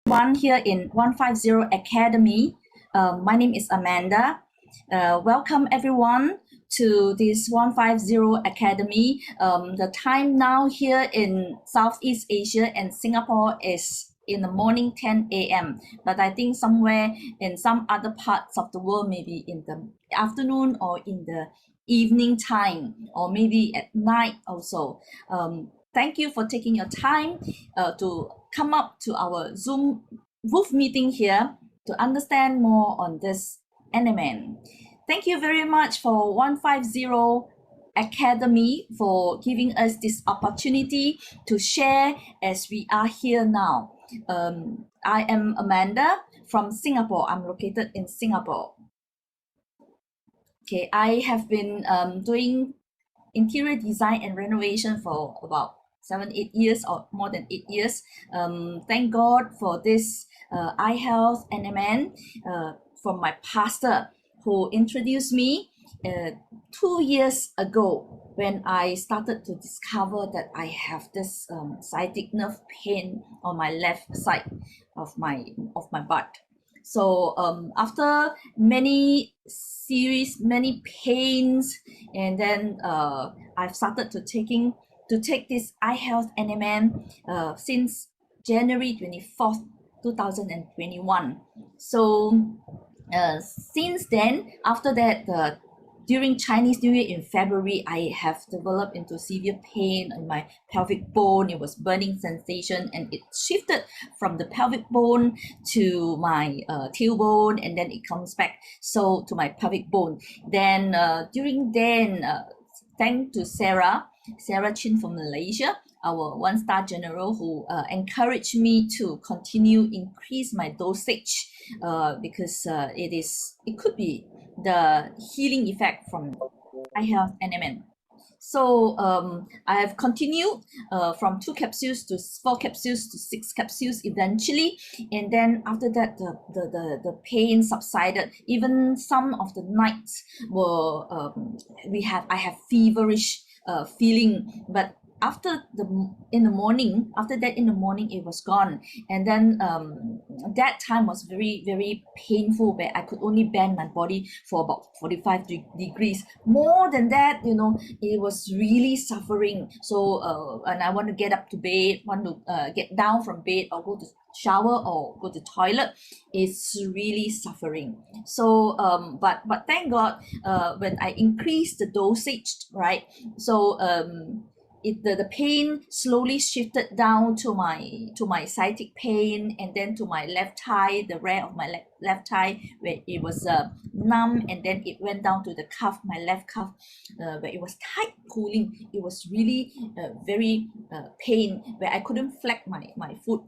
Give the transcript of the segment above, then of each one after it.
One here in 150 Academy. My name is Amanda. Welcome everyone to this 150 Academy. The time now here in Southeast Asia and Singapore is in the morning 10 a.m. But I think somewhere in some other parts of the world, maybe in the afternoon or in the evening time, or maybe at night also. Thank you for taking your time to come up to our Zoom booth meeting here to understand more on this NMN. Thank you very much for 150 Academy for giving us this opportunity to share as we are here now. I am Amanda from Singapore. I'm located in Singapore. Okay, I have been doing interior design and renovation for about 7-8 years or more than 8 years. Thank God for this iHealth NMN from my pastor who introduced me 2 years ago when I started to discover that I have this sciatic nerve pain on my left side of my butt. So after many pains, and then I've started to take this iHealth NMN since January 24th, 2021. So since then, after that, during Chinese New Year in February, I have developed into severe pain in my pelvic bone. It was burning sensation, and it shifted from the pelvic bone to my tailbone, and then it comes back so to my pelvic bone. Then thanks to Sarah Chin from Malaysia, our one-star general, who encouraged me to increase my dosage because it could be the healing effect from iHealth NMN. So I have continued from 2 capsules to 4 capsules to 6 capsules eventually, and then after that the pain subsided. Even some of the nights were I have feverish feeling, but after that in the morning it was gone. And then that time was very, very painful, where I could only bend my body for about 45 degrees. More than that, it was really suffering. So and I want to get up to bed, want to get down from bed or go to shower or go to toilet, it's really suffering. So but thank God when I increased the dosage, right? So the pain slowly shifted down to my sciatic pain, and then to my left thigh, the rear of my left thigh, where it was numb, and then it went down to the cuff, my left cuff, where it was tight pulling. It was really very pain, where I couldn't flex my foot,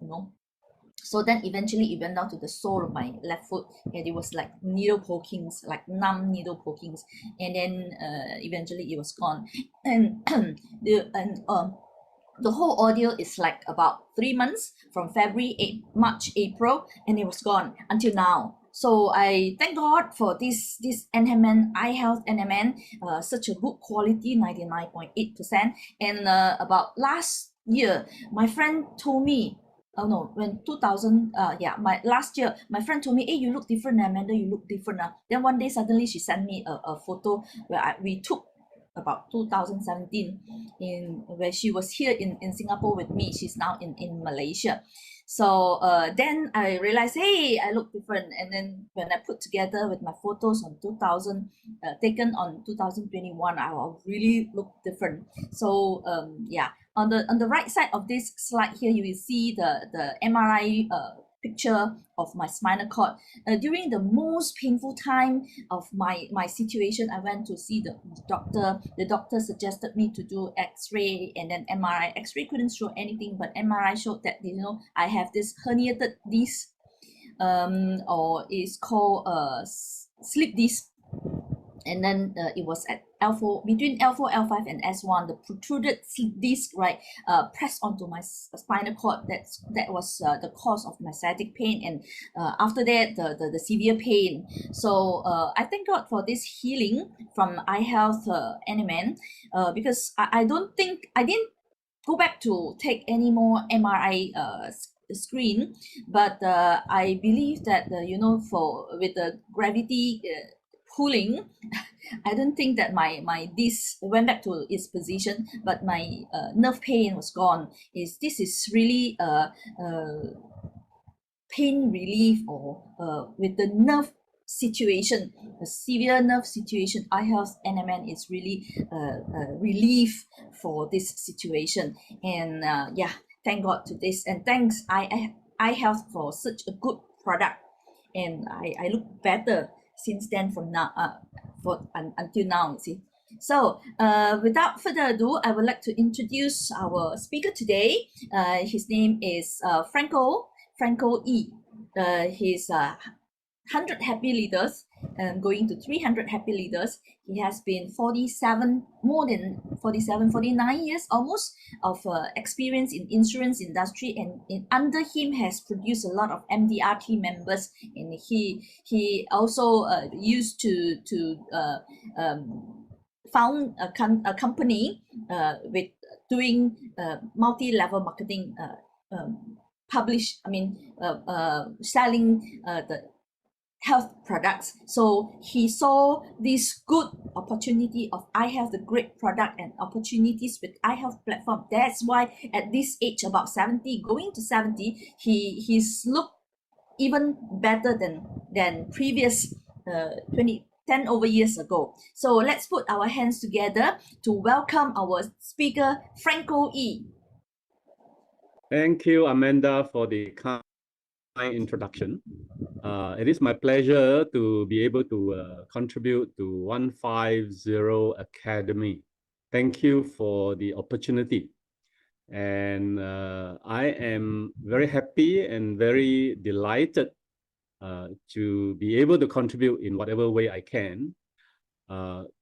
So then eventually it went down to the sole of my left foot, and it was like needle pokings, like numb needle pokings, and then eventually it was gone. And the whole ordeal is like about 3 months, from February, March, April, and it was gone until now. So I thank God for this NMN, iHealth NMN, such a good quality, 99.8%. And about last year, my friend told me, last year, my friend told me, hey, you look different, Amanda, you look different. Then one day, suddenly she sent me a photo where we took about 2017, where she was here in Singapore with me. She's now in Malaysia. So then I realized, hey, I look different. And then when I put together with my photos on taken on 2021, I really look different. So on the right side of this slide here, you will see the MRI picture of my spinal cord. During the most painful time of my situation, I went to see the doctor. The doctor suggested me to do X-ray and then MRI. X-ray couldn't show anything, but MRI showed that I have this herniated disc, or it's called slip disc. And then it was at L4, between L4, L5, and S1, the protruded disc, right, pressed onto my spinal cord. That was the cause of my sciatic pain, and after that, the severe pain. So I thank God for this healing from iHealth NMN, because I didn't go back to take any more MRI screen, but I believe that with the gravity pulling, I don't think that my disc went back to its position, but my nerve pain was gone. This is really pain relief, or with the nerve situation, a severe nerve situation, iHealth NMN is really relief for this situation. And yeah, thank God to this, and thanks iHealth for such a good product. And I look better since then from now until now, you see. So without further ado, I would like to introduce our speaker today. His name is Franco E. He's 100 happy leaders and going to 300 happy leaders. He has been 49 years almost of experience in insurance industry, and under him has produced a lot of MDRT members, and he also used to found a company with doing multi-level marketing, selling the health products. So he saw this good opportunity of iHealth, the great product and opportunities with iHealth platform. That's why at this age, about 70, going to 70, he's looked even better than previous 10 over years ago. So let's put our hands together to welcome our speaker, Franco E. Thank you, Amanda, for the kind introduction. It is my pleasure to be able to contribute to 150 Academy. Thank you for the opportunity. And I am very happy and very delighted to be able to contribute in whatever way I can.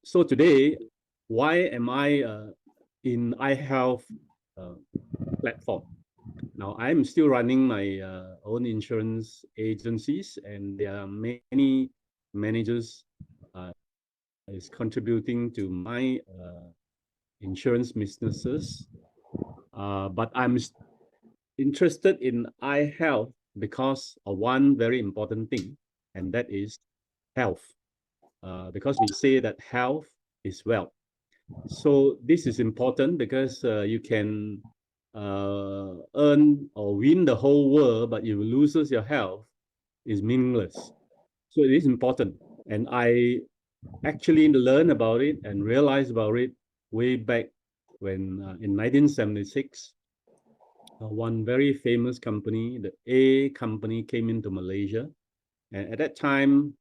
So today, why am I in iHealth platform? Now, I'm still running my own insurance agencies, and there are many managers is contributing to my insurance businesses. But I'm interested in iHealth because of one very important thing, and that is health. Because we say that health is wealth. So this is important because you can earn or win the whole world, but you loses your health is meaningless. So it is important. And I actually learned about it and realized about it way back when in 1976, one very famous company, the A company, came into Malaysia. And at that time,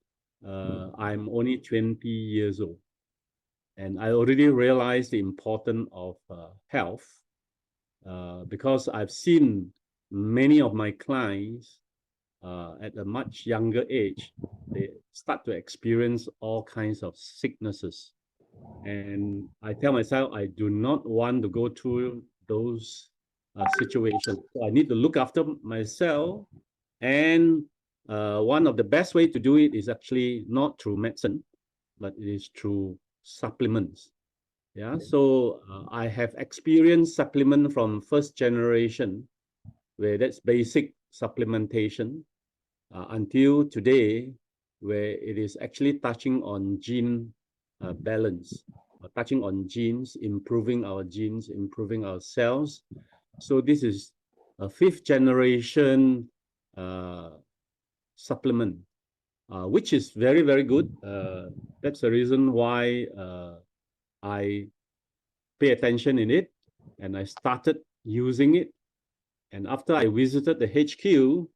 I'm only 20 years old. And I already realized the importance of health because I've seen many of my clients at a much younger age, they start to experience all kinds of sicknesses. And I tell myself, I do not want to go through those situations. So I need to look after myself. And one of the best way to do it is actually not through medicine, but it is through supplements. Yeah, so I have experienced supplement from first generation, where that's basic supplementation, until today, where it is actually touching on gene balance, touching on genes, improving our cells. So this is a 5th generation supplement, which is very, very good. That's the reason why I pay attention in it, and I started using it. And after I visited the HQ,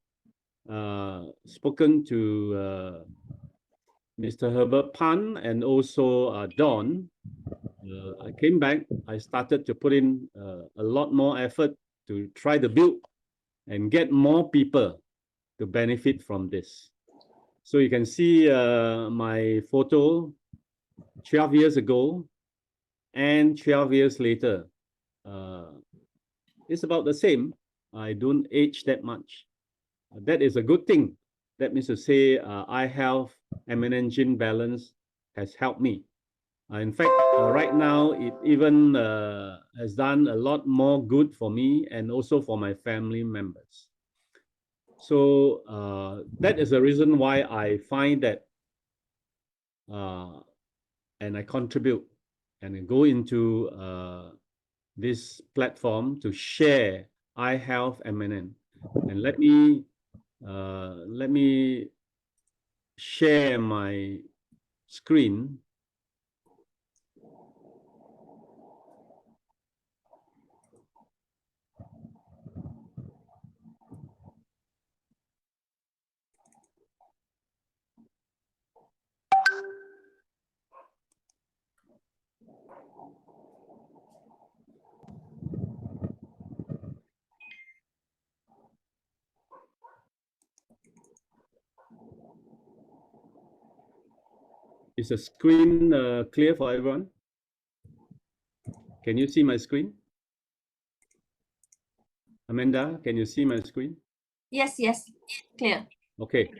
spoken to Mr. Herbert Pan and also Don, I came back. I started to put in a lot more effort to try to build and get more people to benefit from this. So you can see my photo 12 years ago and 12 years later. It's about the same. I don't age that much. That is a good thing. That means to say iHealth MNN gene balance has helped me. In fact, right now, it even has done a lot more good for me and also for my family members. So that is the reason why I find that and I contribute and I go into this platform to share iHealth MNN. And let me share my screen. Is the screen clear for everyone? Can you see my screen? Amanda, can you see my screen? Yes, clear. Okay.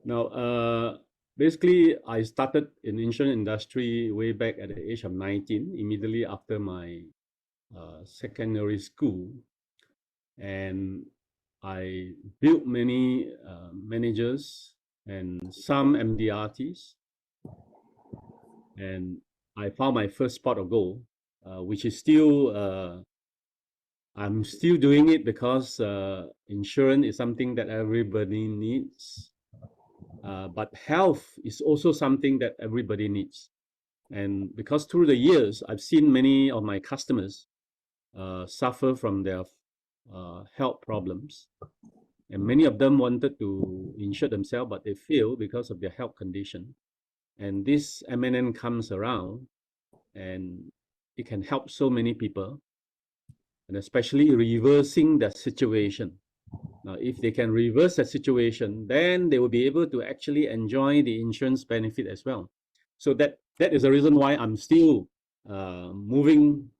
Now, basically, I started in the insurance industry way back at the age of 19, immediately after my secondary school. And I built many managers and some MDRTs. And I found my first spot of gold, which is still, I'm still doing it because insurance is something that everybody needs. But health is also something that everybody needs. And because through the years, I've seen many of my customers suffer from their health problems. And many of them wanted to insure themselves, but they failed because of their health condition. And this MNN comes around and it can help so many people, and especially reversing that situation. Now, if they can reverse that situation, then they will be able to actually enjoy the insurance benefit as well. So that is the reason why I'm still moving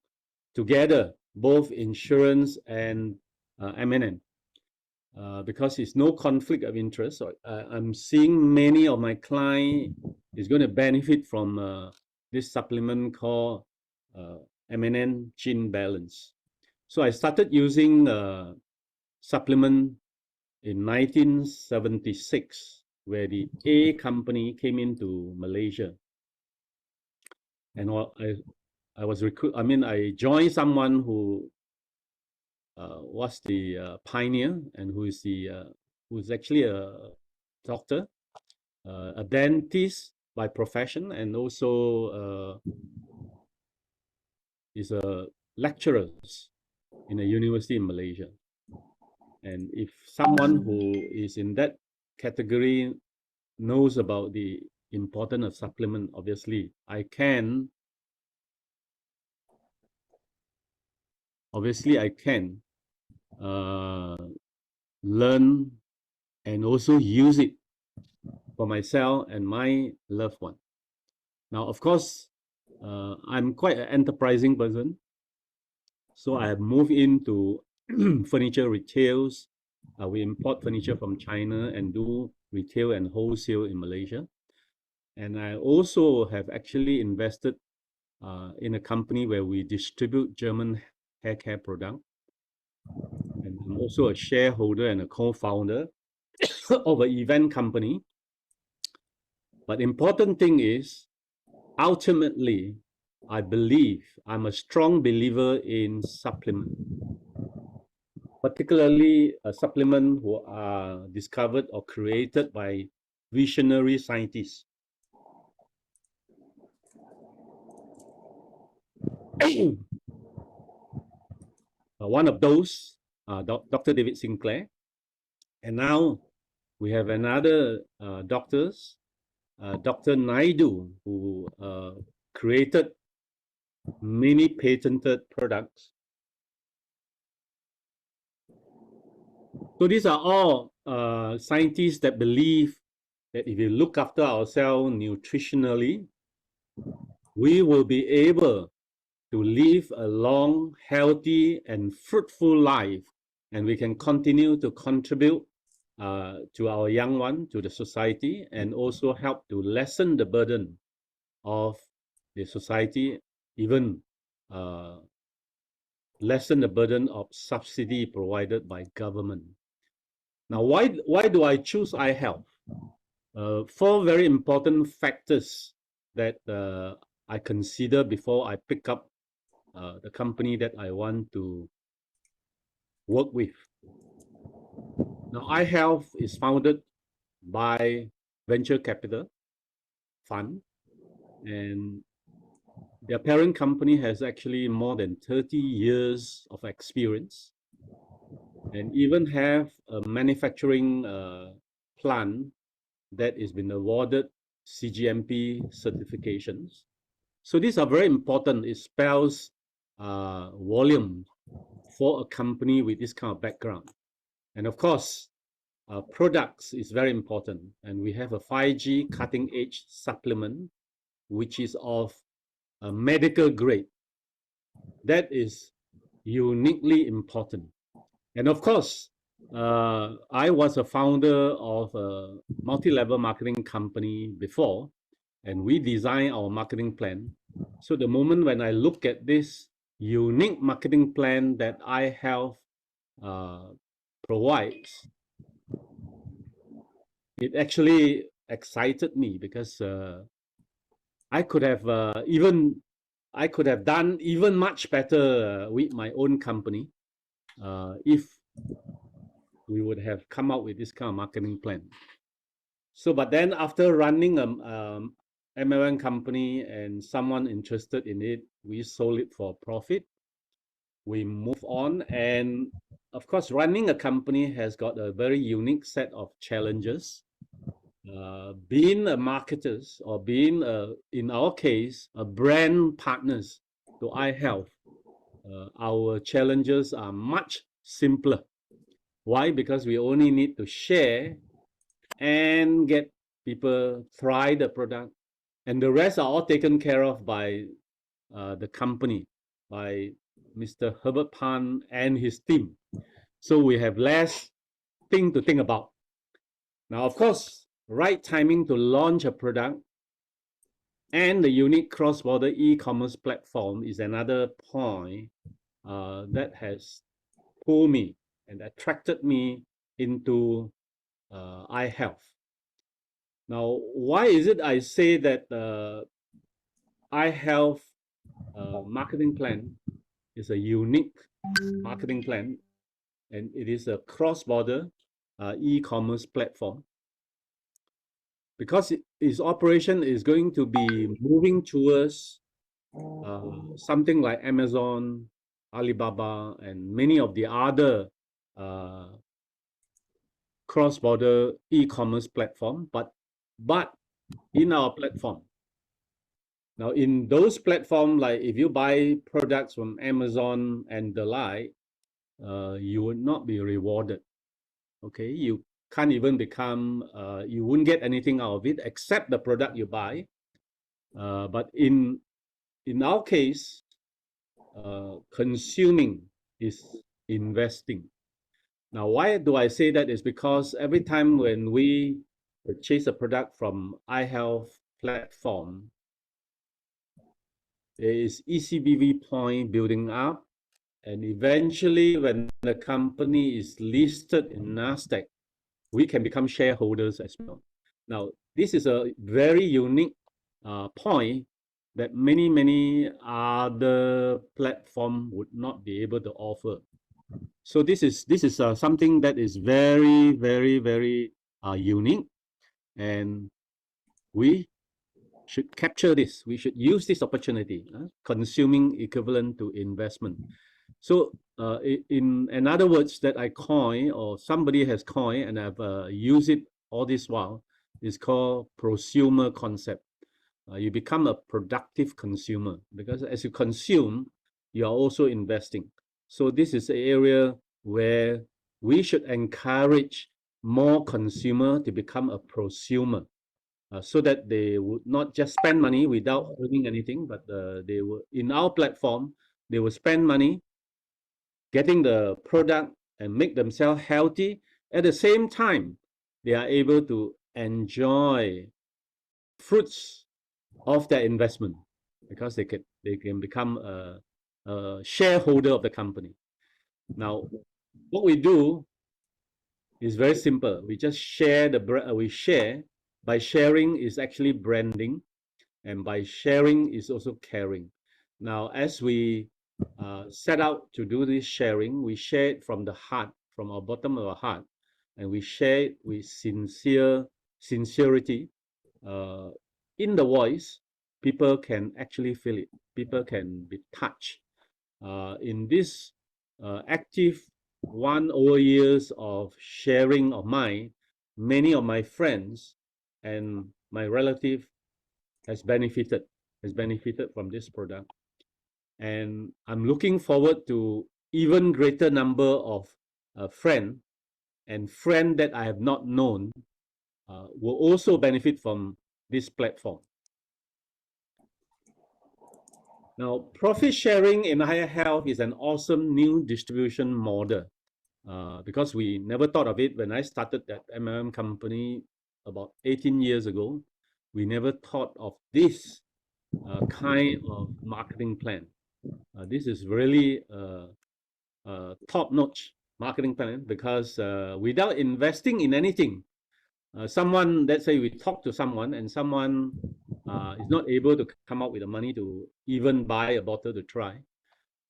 together, both insurance and MNN, because it's no conflict of interest. So, I'm seeing many of my clients is going to benefit from this supplement called MNN Gene Balance. So I started using supplement in 1976, where the A company came into Malaysia. And I was I joined someone who was the pioneer and who's actually a doctor, a dentist by profession, and also is a lecturer in a university in Malaysia. And if someone who is in that category knows about the importance of supplement, obviously I can learn and also use it for myself and my loved one. Now, of course, I'm quite an enterprising person, so I have moved into furniture retails. We import furniture from China and do retail and wholesale in Malaysia. And I also have actually invested in a company where we distribute German hair care product. And I'm also a shareholder and a co-founder of an event company. But important thing is, ultimately, I'm a strong believer in supplement, particularly a supplement who are discovered or created by visionary scientists. One of those, Dr. David Sinclair. And now we have another doctors, Dr. Naidu, who created many patented products. So these are all scientists that believe that if we look after ourselves nutritionally, we will be able to live a long, healthy, and fruitful life, and we can continue to contribute to our young one, to the society, and also help to lessen the burden of the society, even lessen the burden of subsidy provided by government. Now, why do I choose iHealth? Four very important factors that I consider before I pick up the company that I want to work with. Now, iHealth is founded by venture capital fund, and their parent company has actually more than 30 years of experience, and even have a manufacturing plant that has been awarded CGMP certifications. So these are very important. It spells volume for a company with this kind of background. And of course, products is very important. And we have a 5G cutting edge supplement, which is of a medical grade. That is uniquely important. And of course, I was a founder of a multi-level marketing company before, and we design our marketing plan. So the moment when I look at this unique marketing plan that iHealth provides, it actually excited me because I could have done even much better with my own company if we would have come up with this kind of marketing plan. So, but then after running a MLM company and someone interested in it, we sold it for profit. We move on, and of course, running a company has got a very unique set of challenges. Being a marketers or being, in our case, a brand partners to iHealth, our challenges are much simpler. Why? Because we only need to share and get people try the product, and the rest are all taken care of by the company, by Mr. Herbert Pan and his team. So we have less thing to think about. Now, of course, right timing to launch a product and the unique cross-border e-commerce platform is another point that has pulled me and attracted me into iHealth. Now, why is it I say that iHealth marketing plan is a unique marketing plan, and it is a cross-border e-commerce platform? Because its operation is going to be moving towards something like Amazon, Alibaba, and many of the other cross-border e-commerce platform, but in our platform. Now, in those platforms, like if you buy products from Amazon and the like, you would not be rewarded. Okay, you can't even become, you wouldn't get anything out of it except the product you buy. But in our case, consuming is investing. Now, why do I say that? Is because every time when we purchase a product from iHealth platform, there is ECBV point building up, and eventually when the company is listed in NASDAQ, we can become shareholders as well. Now, this is a very unique point that many other platforms would not be able to offer. So this is something that is very unique, and we should capture this. We should use this opportunity, consuming equivalent to investment. So in other words that I coin, or somebody has coined, and I've used it all this while, is called prosumer concept. You become a productive consumer, because as you consume, you are also investing. So this is an area where we should encourage more consumer to become a prosumer, so that they would not just spend money without earning anything, but they will, in our platform, they will spend money getting the product and make themselves healthy. At the same time, they are able to enjoy fruits of their investment, because they can become a shareholder of the company. Now, what we do It's very simple. We just share we share. By sharing is actually branding, and by sharing is also caring. Now, as we set out to do this sharing, we share it from the heart, from our bottom of our heart, and we share it with sincerity. In the voice, people can actually feel it. People can be touched. In this active 1 over years of sharing of mine, many of my friends and my relative has benefited from this product, and I'm looking forward to even greater number of friend that I have not known will also benefit from this platform. Now, profit sharing in iHealth is an awesome new distribution model because we never thought of it when I started that MLM company about 18 years ago. We never thought of this kind of marketing plan. This is really top-notch marketing plan because without investing in anything, someone, let's say we talk to someone and someone is not able to come up with the money to even buy a bottle to try,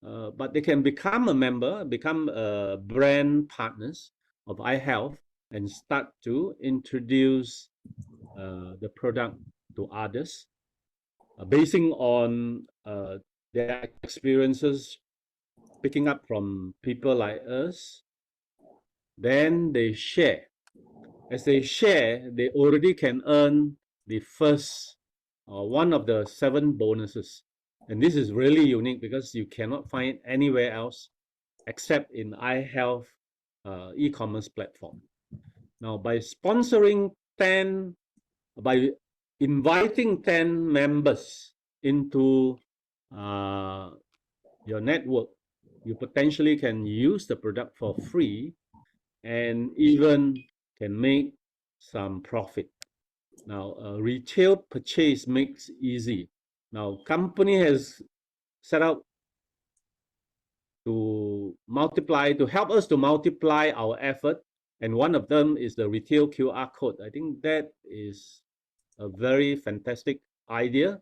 but they can become a member, become brand partners of iHealth and start to introduce the product to others, basing on their experiences, picking up from people like us. Then they share. As they share, they already can earn the first one of the 7 bonuses. And this is really unique because you cannot find it anywhere else except in iHealth e-commerce platform. Now, by inviting 10 members into your network, you potentially can use the product for free and even can make some profit. Now, retail purchase makes easy. Now, company has set out to help us to multiply our effort, and one of them is the retail QR code. I think that is a very fantastic idea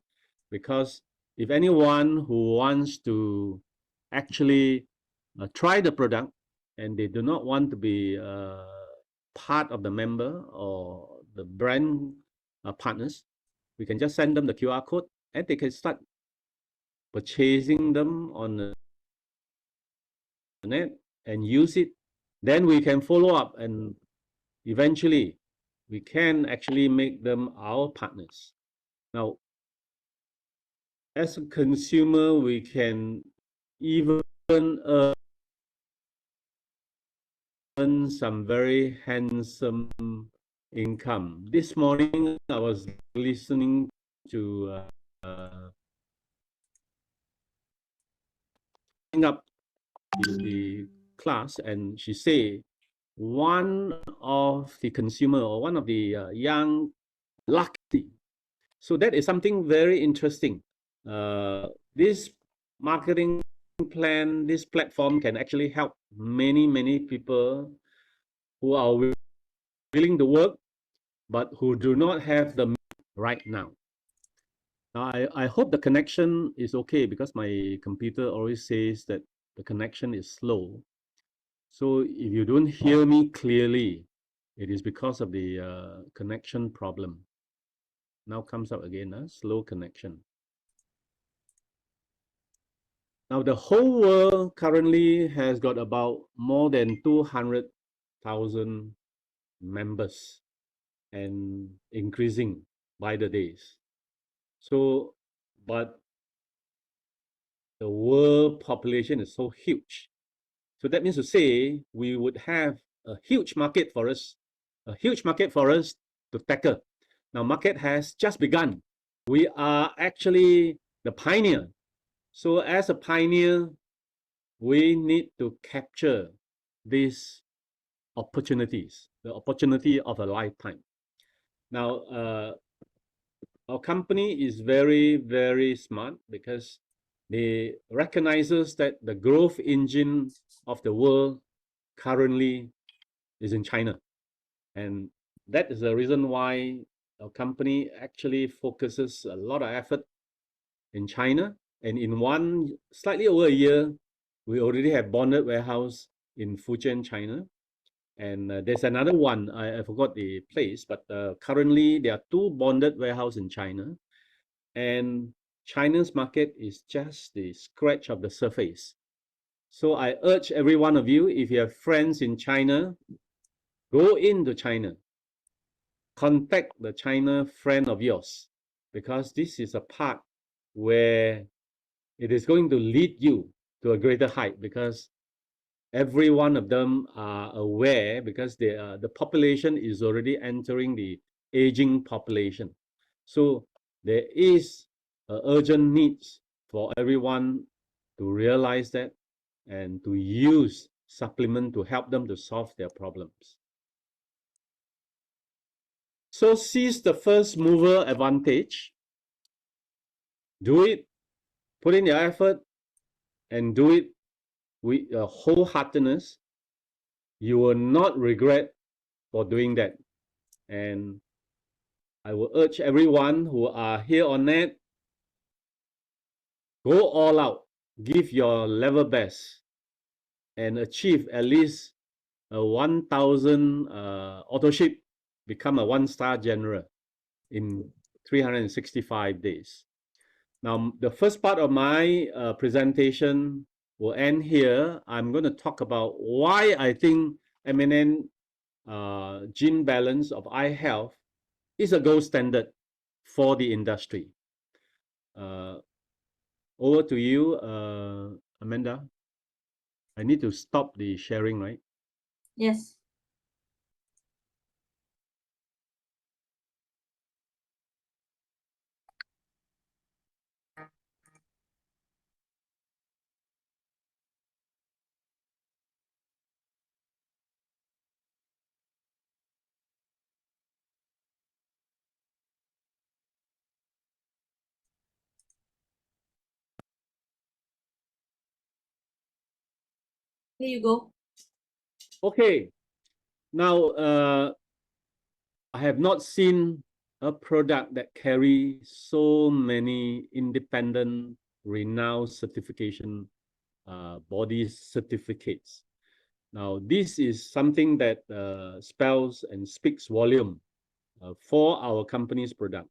because if anyone who wants to actually try the product and they do not want to be part of the member or the brand partners, we can just send them the QR code and they can start purchasing them on the net and use it. Then we can follow up and eventually we can actually make them our partners. Now, as a consumer, we can even earn some very handsome income. This morning, I was listening to up the class, and she say one of the consumer or one of the young lucky. So that is something very interesting. This marketing plan, this platform can actually help many people who are willing to work but who do not have the right now. Now, I hope the connection is okay because my computer always says that the connection is slow. So if you don't hear me clearly, it is because of the connection problem. Now comes up again, slow connection. Now, the whole world currently has got about more than 200,000 members and increasing by the days. So, but the world population is so huge. So that means to say we would have a huge market for us, to tackle. Now, market has just begun. We are actually the pioneer. So as a pioneer, we need to capture these opportunities, the opportunity of a lifetime. Now, our company is very smart because they recognizes that the growth engine of the world currently is in China. And that is the reason why our company actually focuses a lot of effort in China. And in slightly over a year, we already have bonded warehouse in Fujian, China. And there's another one, I forgot the place, but currently there are 2 bonded warehouse in China. And China's market is just the scratch of the surface. So I urge every one of you, if you have friends in China, go into China. Contact the China friend of yours, because this is a part where it is going to lead you to a greater height, because every one of them are aware, because the population is already entering the aging population. So there is an urgent need for everyone to realize that and to use supplement to help them to solve their problems. So seize the first mover advantage. Do it, put in your effort, and do it with wholeheartedness. You will not regret for doing that. And I will urge everyone who are here on net, go all out, give your level best, and achieve at least a 1,000 auto ship, become a 1-star general in 365 days. Now, the first part of my presentation will end here. I'm going to talk about why I think MNN gene balance of iHealth is a gold standard for the industry. Over to you, Amanda. I need to stop the sharing, right? Yes. Here you go. Okay. Now, I have not seen a product that carry so many independent, renowned certification body certificates. Now, this is something that spells and speaks volume for our company's product.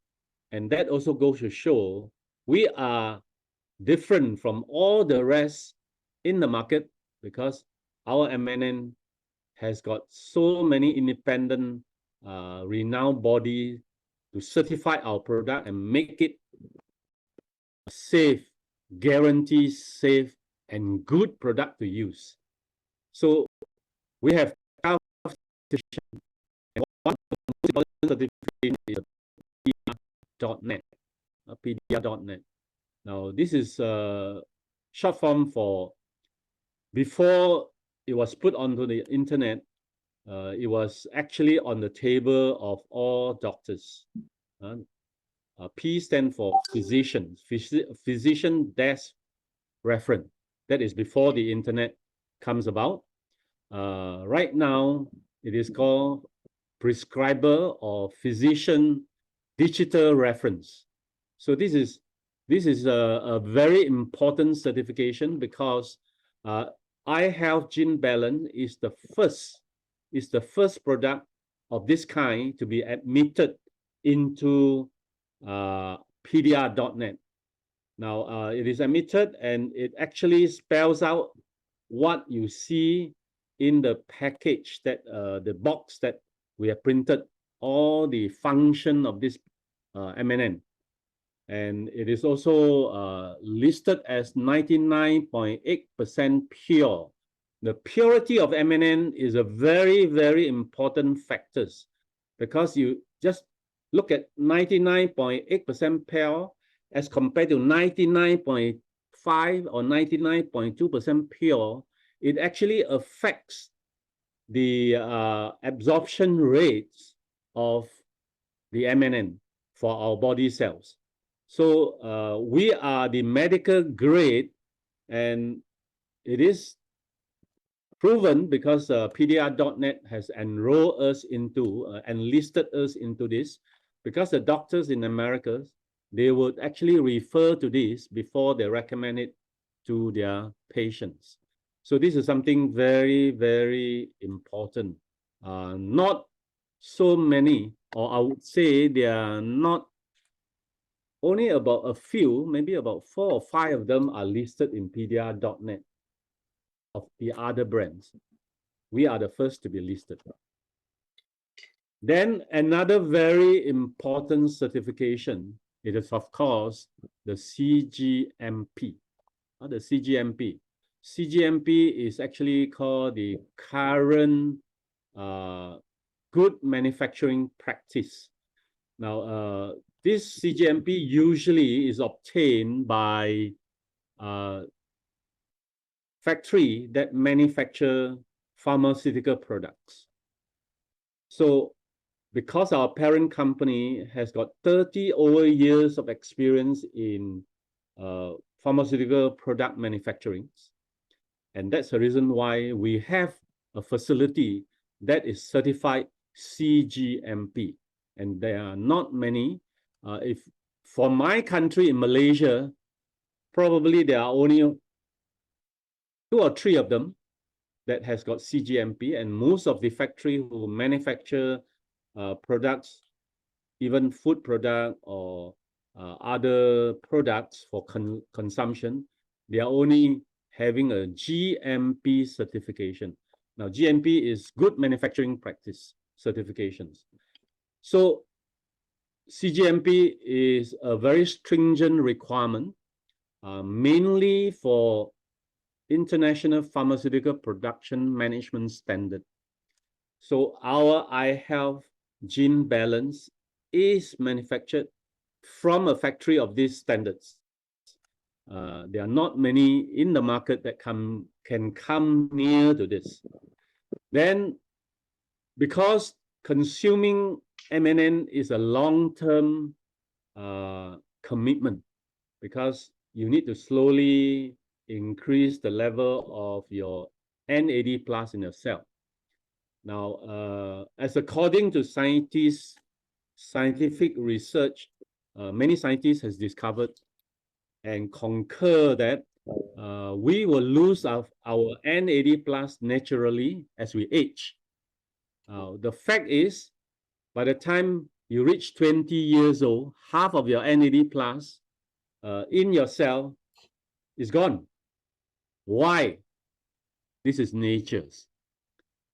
And that also goes to show we are different from all the rest in the market, because our MNN has got so many independent, renowned body to certify our product and make it safe, guarantee safe and good product to use. So we have certification, and one of the most important certification is PDR.net. PDR.net. Now, this is a short form for, before it was put onto the internet, it was actually on the table of all doctors. P stands for physician, physician desk reference. That is before the internet comes about. Right now, it is called prescriber or physician digital reference. So this is a very important certification, because iHealth Gene Balance is the first product of this kind to be admitted into PDR.net. Now, it is admitted, and it actually spells out what you see in the package, that the box that we have printed, all the function of this MNN. And it is also listed as 99.8% pure. The purity of MNN is a very, very important factor, because you just look at 99.8% pure as compared to 99.5 or 99.2% pure. It actually affects the absorption rates of the MNN for our body cells. So we are the medical grade, and it is proven because PDR.net has enrolled us into, enlisted us into this, because the doctors in America, they would actually refer to this before they recommend it to their patients. So this is something very, very important. Not so many, or I would say there are not only about a few, maybe about 4 or 5 of them are listed in PDR.net of the other brands. We are the first to be listed. Then another very important certification, it is of course the CGMP. The CGMP. CGMP is actually called the current good manufacturing practice. Now, this CGMP usually is obtained by factory that manufacture pharmaceutical products. So because our parent company has got 30 over years of experience in pharmaceutical product manufacturing, and that's the reason why we have a facility that is certified CGMP, and there are not many. If for my country in Malaysia, probably there are only 2 or 3 of them that has got CGMP, and most of the factory who manufacture products, even food product or other products for consumption, they are only having a GMP certification. Now, GMP is good manufacturing practice certifications. So CGMP is a very stringent requirement, mainly for international pharmaceutical production management standard. So our iHealth gene balance is manufactured from a factory of these standards. There are not many in the market that can come near to this. Then, because consuming MNN is a long-term commitment, because you need to slowly increase the level of your NAD plus in your cell. Now, as according to scientific research, many scientists has discovered and concur that we will lose our NAD plus naturally as we age. The fact is, by the time you reach 20 years old, half of your NAD plus in your cell is gone. Why? This is nature's.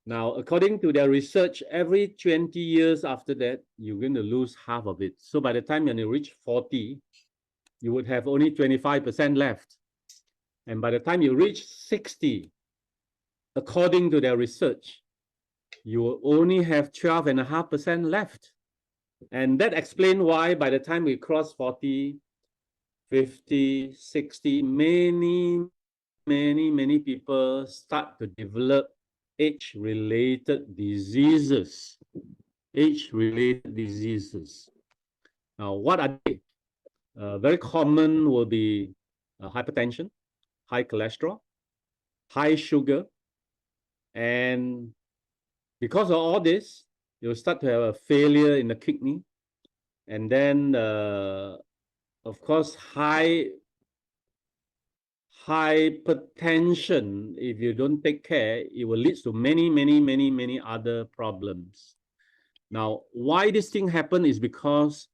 Now, according to their research, every 20 years after that, you're going to lose half of it. So by the time you reach 40, you would have only 25% left. And by the time you reach 60, according to their research, you will only have 12.5% left. And that explains why by the time we cross 40, 50, 60, many people start to develop age-related diseases. Age-related diseases. Now, what are they? Very common will be hypertension, high cholesterol, high sugar, and because of all this, you'll start to have a failure in the kidney, and then, of course, hypertension, if you don't take care, it will lead to many other problems. Now, why this thing happen is because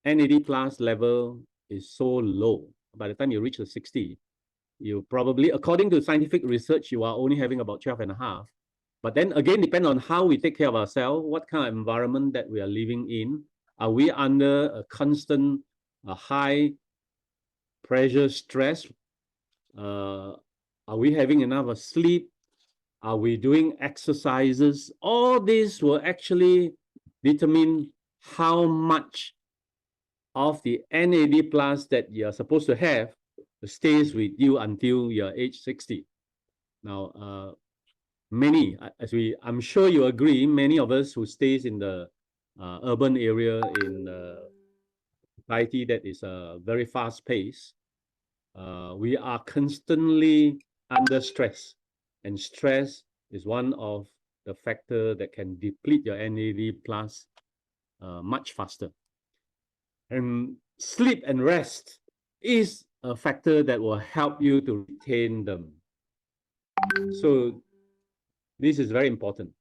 NAD plus level is so low. By the time you reach the 60, you probably, according to scientific research, you are only having about 12.5. But then again, depend on how we take care of ourselves, what kind of environment that we are living in. Are we under a constant high pressure stress? Are we having enough sleep? Are we doing exercises? All this will actually determine how much of the NAD plus that you're supposed to have stays with you until you're age 60. Now, many, I'm sure you agree, many of us who stays in the urban area in society that is very fast paced, we are constantly under stress. and stress is one of the factor that can deplete your NAD plus much faster. And sleep and rest is a factor that will help you to retain them. So this is very important.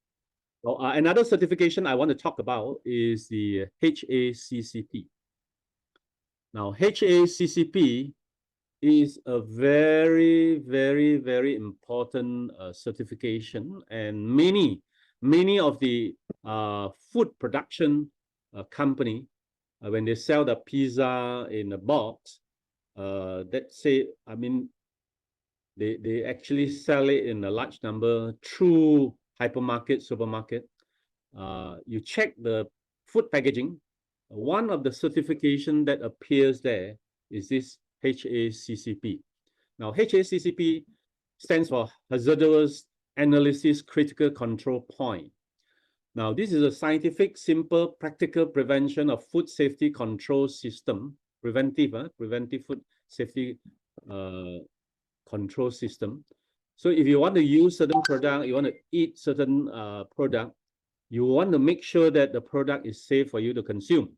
Another certification I want to talk about is the HACCP. Now, HACCP is a very, very, very important certification, and many of the food production company, when they sell the pizza in a box, that say, I mean, they actually sell it in a large number through hypermarket, supermarket. You check the food packaging. One of the certification that appears there is this HACCP. Now, HACCP stands for Hazardous Analysis Critical Control Point. Now, this is a scientific, simple, practical prevention of food safety control system, preventive food safety control system. So if you want to use certain product, you want to eat certain product, you want to make sure that the product is safe for you to consume.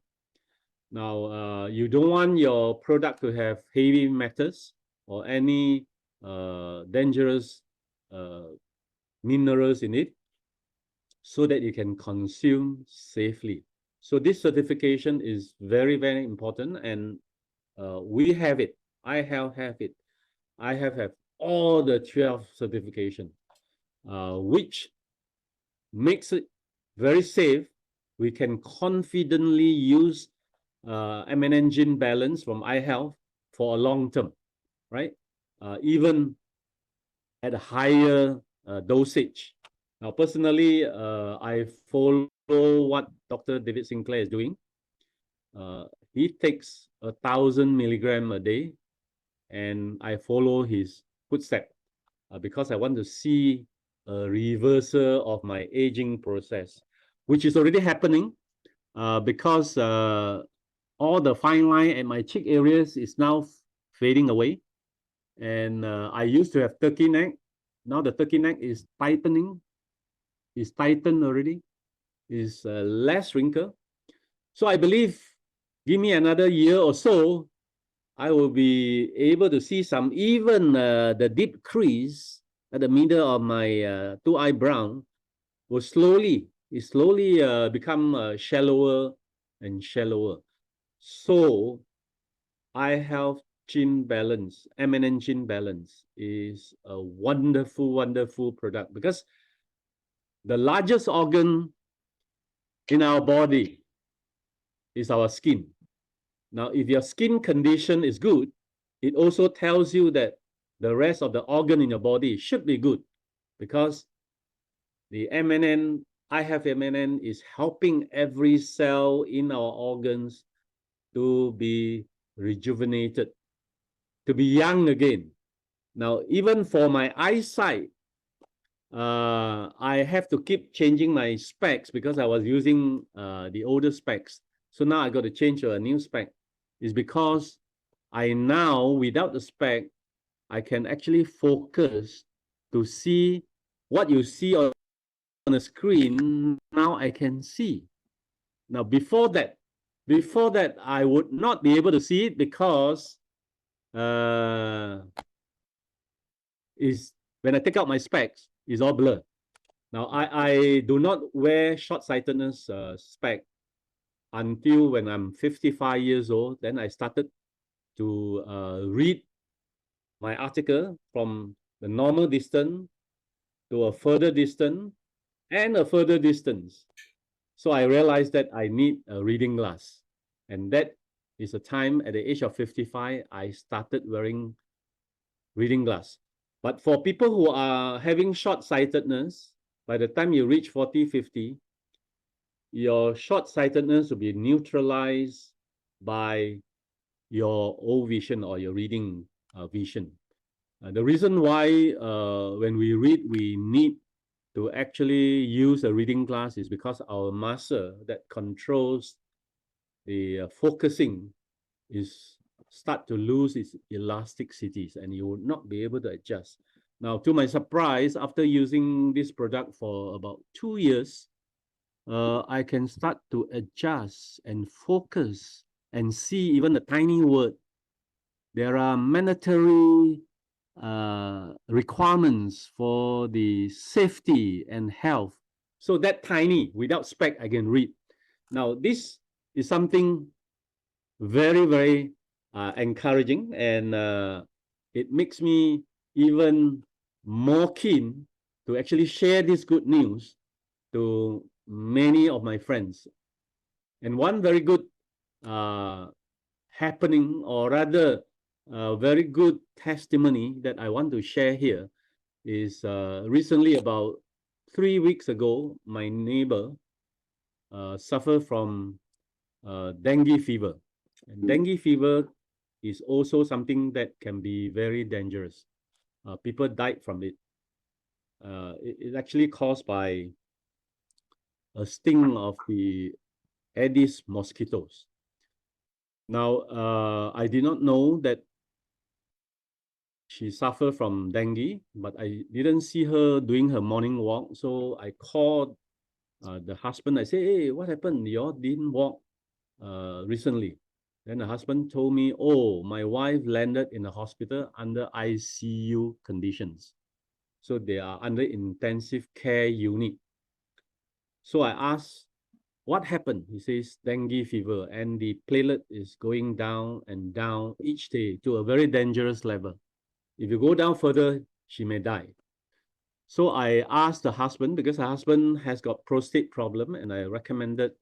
Now, you don't want your product to have heavy metals or any dangerous minerals in it, so that you can consume safely. So this certification is very, very important, and we have it. iHealth have it. I have all the 12 certification, which makes it very safe. We can confidently use MNN gene balance from iHealth for a long term, right? Even at a higher dosage. Now, personally, I follow what Dr. David Sinclair is doing. He takes 1,000 milligram a day, and I follow his footsteps because I want to see a reversal of my aging process, which is already happening because all the fine line at my cheek areas is now fading away. And I used to have turkey neck. Now the turkey neck is tightening. It's tightened already. Is less wrinkle. So I believe, give me another year or so, I will be able to see some, even the deep crease at the middle of my two eyebrow will slowly become shallower and shallower. So iHealth Gene Balance, MNN Gene Balance is a wonderful, wonderful product, because the largest organ in our body is our skin. Now, if your skin condition is good, it also tells you that the rest of the organ in your body should be good, because the MNN, iHealth MNN, is helping every cell in our organs to be rejuvenated, to be young again. Now, even for my eyesight, I have to keep changing my specs because I was using the older specs. So now I got to change to a new spec. It's because I now, without the spec, I can actually focus to see what you see on the screen. Now I can see. Now before that, I would not be able to see it because is when I take out my specs, it's all blurred. Now I do not wear short-sightedness spec until when I'm 55 years old. Then I started to read my article from the normal distance to a further distance and a further distance. So I realized that I need a reading glass. And that is a time at the age of 55, I started wearing reading glass. But for people who are having short-sightedness, by the time you reach 40, 50, your short-sightedness will be neutralized by your old vision or your reading vision. The reason why when we read, we need to actually use a reading glass is because our muscle that controls the focusing is start to lose its elasticities, and you will not be able to adjust. Now, to my surprise, after using this product for about 2 years, I can start to adjust and focus and see even the tiny word. There are mandatory requirements for the safety and health. So that tiny, without spec, I can read. Now, this is something very, very encouraging, and it makes me even more keen to actually share this good news to many of my friends. And one very good happening, or rather very good testimony that I want to share here is recently, about 3 weeks ago, my neighbor suffered from dengue fever. And dengue fever is also something that can be very dangerous. People died from it. It's actually caused by a sting of the Aedes mosquitoes. Now, I did not know that she suffered from dengue, but I didn't see her doing her morning walk. So I called the husband. I said, hey, what happened? You all didn't walk recently. Then the husband told me, oh, my wife landed in the hospital under ICU conditions. So they are under intensive care unit. So I asked, what happened? He says dengue fever, and the platelet is going down and down each day to a very dangerous level. If you go down further, she may die. So I asked the husband, because her husband has got prostate problem, and I recommended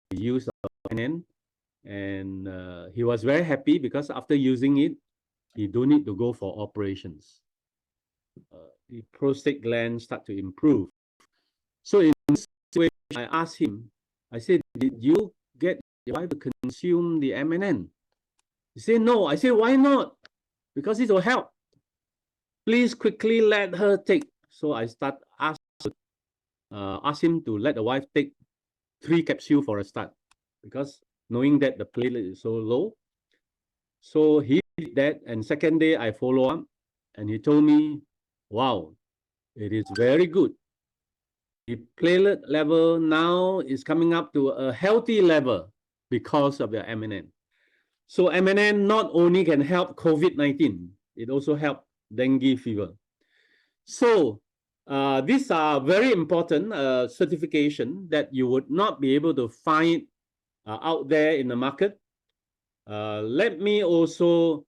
the use of NN. And he was very happy because after using it, he don't need to go for operations. The prostate gland start to improve. So in this way, I asked him, I said, did you get your wife to consume the MNN? He said, no. I said, why not? Because it will help. Please quickly let her take. So I asked him to let the wife take 3 capsules for a start, because knowing that the platelet is so low. So he did that, and second day I follow up, and he told me, wow, it is very good. The platelet level now is coming up to a healthy level because of the MNN. So MNN not only can help COVID-19, it also helps dengue fever. So these are very important certification that you would not be able to find out there in the market. Let me also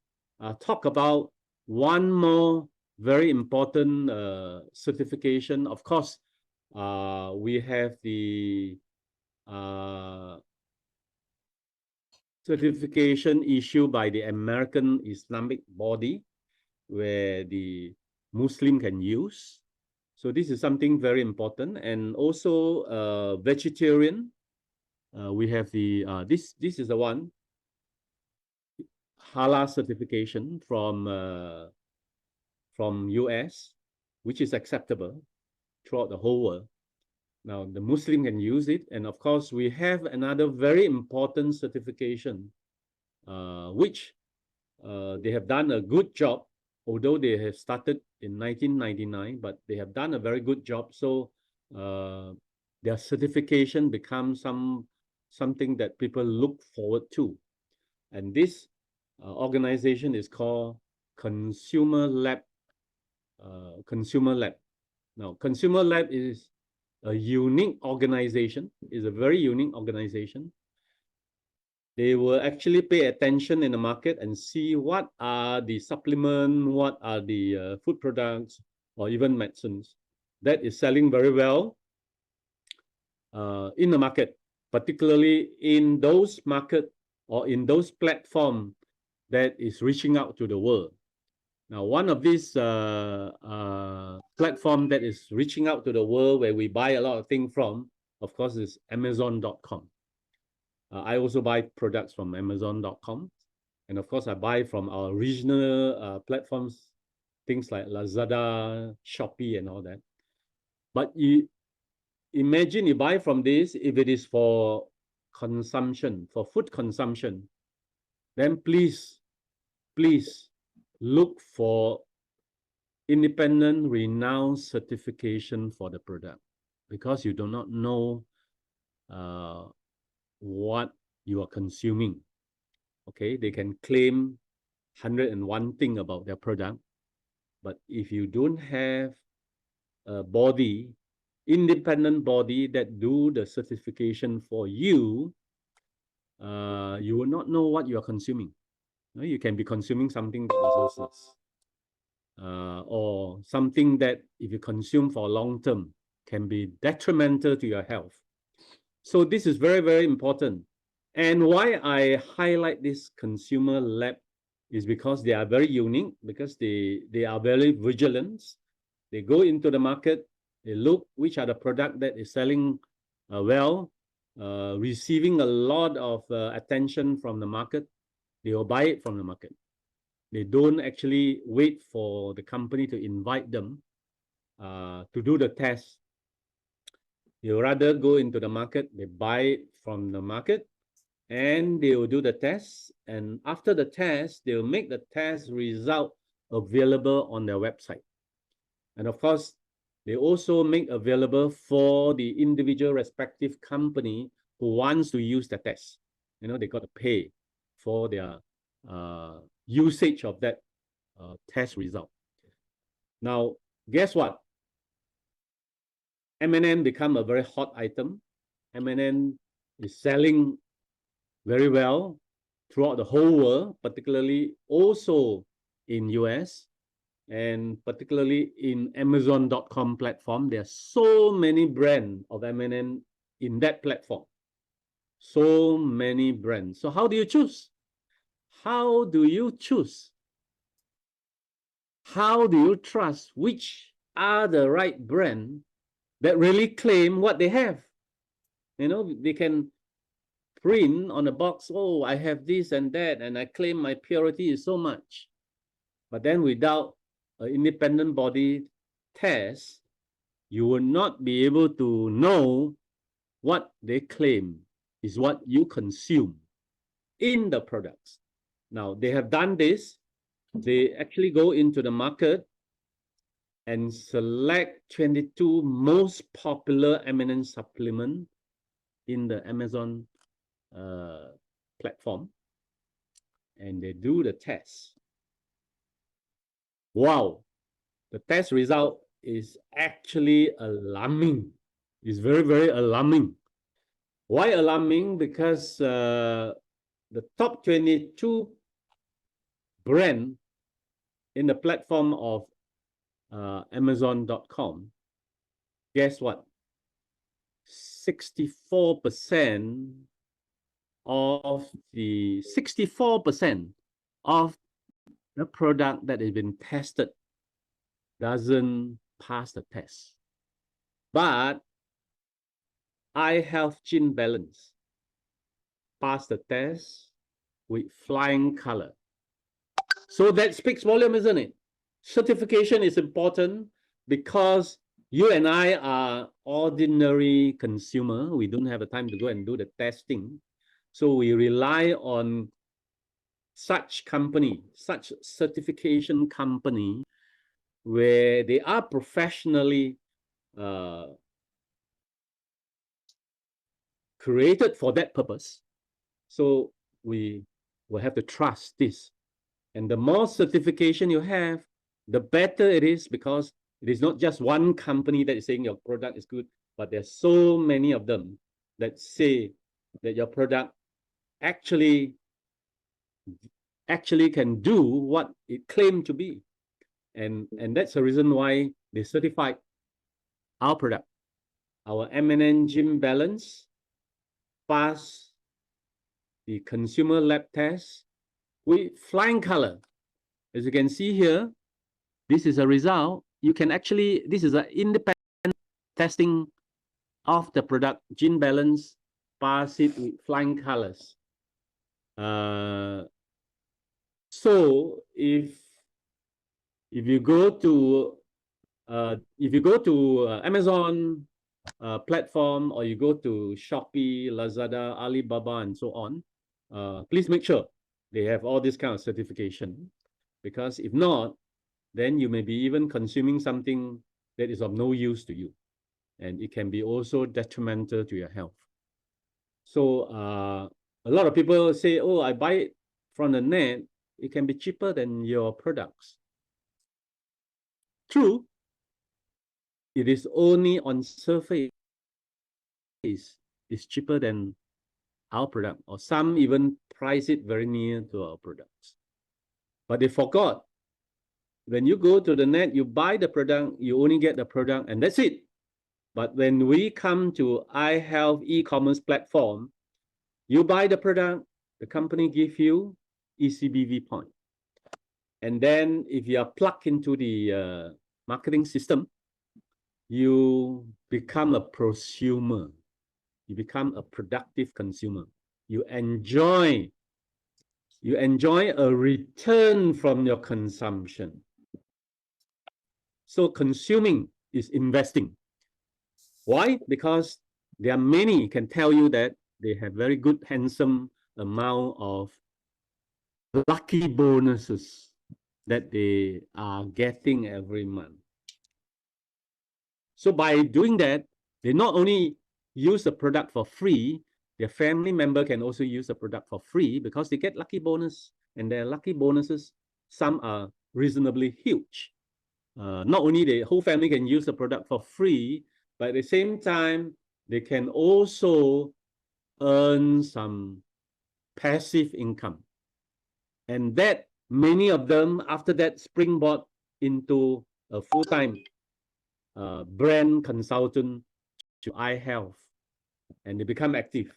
talk about one more very important certification. Of course, we have the certification issued by the American Islamic body, where the Muslim can use. So this is something very important. And also vegetarian. We have the this is the one, halal certification from US, which is acceptable throughout the whole world. Now the Muslim can use it, and of course we have another very important certification, which they have done a good job, although they have started in 1999, but they have done a very good job. So their certification becomes something that people look forward to, and this organization is called Consumer Lab. Consumer Lab. Now, Consumer Lab is a unique organization, is a very unique organization. They will actually pay attention in the market and see what are the supplements, what are the food products, or even medicines that is selling very well in the market, particularly in those markets or in those platforms that is reaching out to the world. Now, one of these platform that is reaching out to the world, where we buy a lot of things from, of course, is Amazon.com. I also buy products from Amazon.com. And of course, I buy from our regional platforms, things like Lazada, Shopee, and all that. But you imagine you buy from this, if it is for consumption, for food consumption, then please look for independent renowned certification for the product, because you do not know what you are consuming. Okay, they can claim 101 thing about their product, but if you don't have a body, independent body that do the certification for you, you will not know what you are consuming. You can be consuming something that is useless, or something that if you consume for long term can be detrimental to your health. So this is very, very important. And why I highlight this consumer lab is because they are very unique, because they are very vigilant. They go into the market, they look which are the product that is selling well, receiving a lot of attention from the market. They will buy it from the market. They don't actually wait for the company to invite them to do the test. You rather go into the market, they buy it from the market, and they will do the test. And after the test, they will make the test result available on their website. And of course, they also make available for the individual respective company who wants to use the test. They got to pay for their usage of that test result. Now, guess what? M&M become a very hot item. M&M is selling very well throughout the whole world, particularly also in US, and particularly in Amazon.com platform. There are so many brands of M&M in that platform. So many brands. So how do you choose? How do you choose? How do you trust which are the right brand that really claim what they have? They can print on a box, oh, I have this and that, and I claim my purity is so much. But then without an independent body test, you will not be able to know what they claim is what you consume in the products. Now, they have done this. They actually go into the market and select 22 most popular M&M supplement in the Amazon platform, and they do the test. Wow, the test result is actually alarming. It's very, very alarming. Why alarming? Because the top 22 brand in the platform of Amazon.com, guess what? 64% of the product that has been tested doesn't pass the test. But iHealth Gene Balance passed the test with flying color. So that speaks volume, isn't it? Certification is important because you and I are ordinary consumer. We don't have the time to go and do the testing. So we rely on such company, such certification company, where they are professionally created for that purpose. So we will have to trust this. And the more certification you have, the better it is, because it is not just one company that is saying your product is good, but there's so many of them that say that your product actually can do what it claimed to be. And that's the reason why they certified our product. Our M&M Gene Balance passed the consumer lab test with flying color. As you can see here, this is a result. You can actually, this is an independent testing of the product. Gene Balance pass it with flying colors. So if you go to Amazon platform, or you go to Shopee, Lazada, Alibaba, and so on, please make sure they have all this kind of certification, because if not, then you may be even consuming something that is of no use to you. And it can be also detrimental to your health. So a lot of people say, oh, I buy it from the net. It can be cheaper than your products. True, it is only on surface is cheaper than our product, or some even price it very near to our products. But they forgot, when you go to the net, you buy the product, you only get the product, and that's it. But when we come to iHealth e-commerce platform, you buy the product, the company give you ECBV point. And then if you are plugged into the marketing system, you become a prosumer. You become a productive consumer. You enjoy a return from your consumption. So consuming is investing. Why? Because there are many can tell you that they have very good, handsome amount of lucky bonuses that they are getting every month. So by doing that, they not only use the product for free, their family member can also use the product for free because they get lucky bonus, and their lucky bonuses, some are reasonably huge. Not only the whole family can use the product for free, but at the same time, they can also earn some passive income. And that many of them, after that, springboard into a full-time brand consultant to iHealth, and they become active.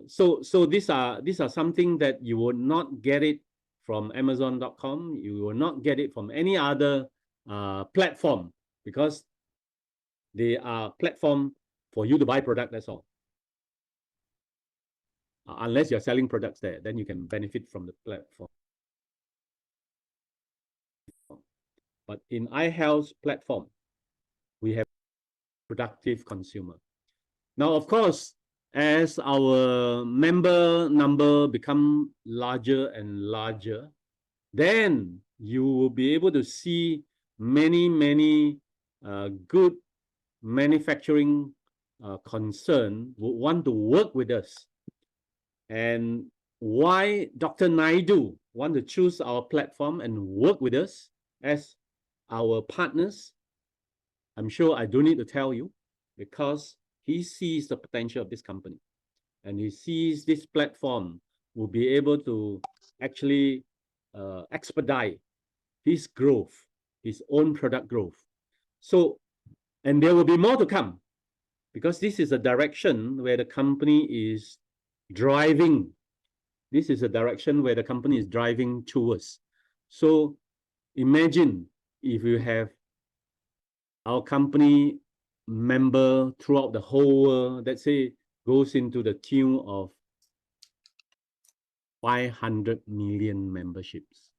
So these are something that you will not get it from Amazon.com. You will not get it from any other platform, because they are platform for you to buy product, that's all. Unless you're selling products there, then you can benefit from the platform. But in iHealth's platform, we have productive consumer. Now, of course, as our member number become larger and larger, then you will be able to see many good manufacturing concern would want to work with us. And why Dr. Naidu want to choose our platform and work with us as our partners, I'm sure I don't need to tell you, because he sees the potential of this company, and he sees this platform will be able to actually expedite his growth, his own product growth. So, and there will be more to come, because this is a direction where the company is driving. This is a direction where the company is driving towards. So imagine if you have our company member throughout the whole world, let's say, goes into the tune of 500 million memberships,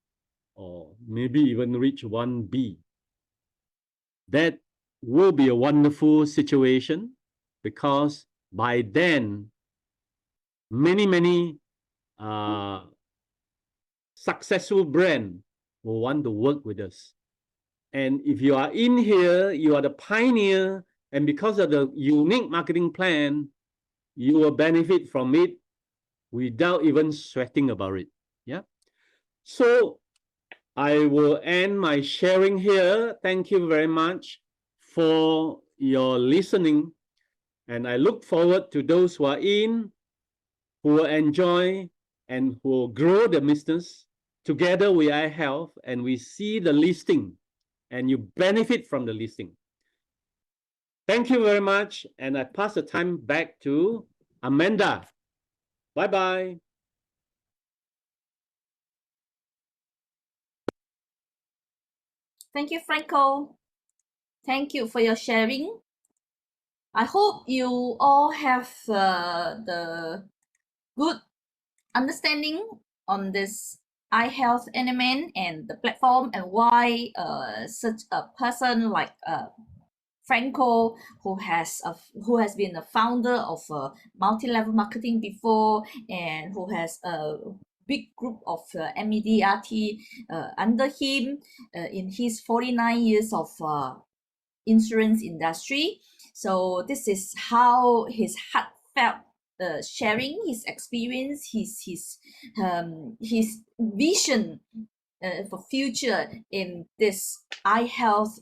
or maybe even reach 1B. That will be a wonderful situation, because by then, many successful brands will want to work with us. And if you are in here, you are the pioneer, and because of the unique marketing plan, you will benefit from it without even sweating about it. Yeah. So I will end my sharing here. Thank you very much for your listening. And I look forward to those who are in, who will enjoy and who will grow the business together with iHealth, and we see the listing and you benefit from the listing. Thank you very much. And I pass the time back to Amanda. Bye-bye. Thank you, Franco. Thank you for your sharing. I hope you all have the good understanding on this iHealth NMN and the platform, and why such a person like Franco, who has been a founder of multi-level marketing before, and who has big group of MEDRT under him in his 49 years of insurance industry. So this is how his heartfelt sharing his experience, his vision for future in this iHealth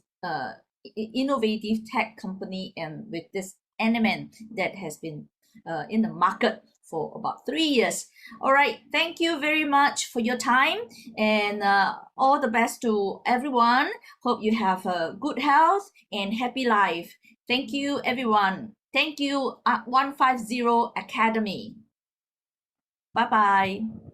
innovative tech company, and with this NMN that has been in the market for about 3 years. All right, thank you very much for your time, and all the best to everyone. Hope you have a good health and happy life. Thank you, everyone. Thank you, 150 Academy. Bye bye.